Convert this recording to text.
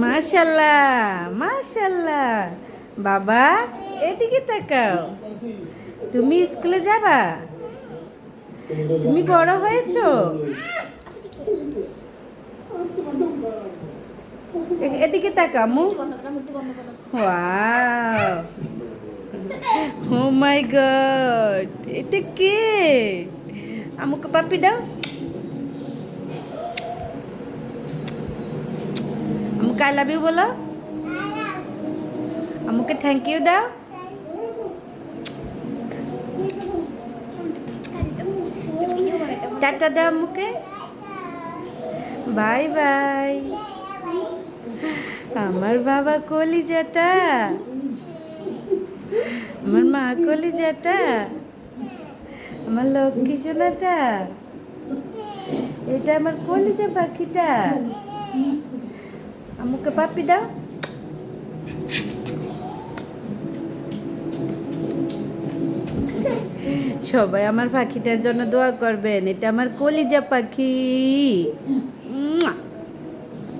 মাশাল্লাহ, মাশাল্লাহ। বাবা, এদিকে তাকাও। তুমি স্কুলে যাবা? তুমি বড় হয়েছো? এদিকে তাকাও মু। ওয়াও, ও মাই গড, এটা কে? আমাকে পাপি দাও। আমাকে আই লাভ ইউ বলো। আমাকে থ্যাংক ইউ দাও। টাটা দাও আমাকে। Bye bye. আমার বাবা কলিজাটা, আমার মা কলিজাটা, আমার লক্ষ্মী সোনাটা, এটা আমার কলিজা পাখিটা। আমাকে পাপি দাও। সবাই আমার পাখিটার জন্য দোয়া করবেন, এটা আমার কলিজা পাখি।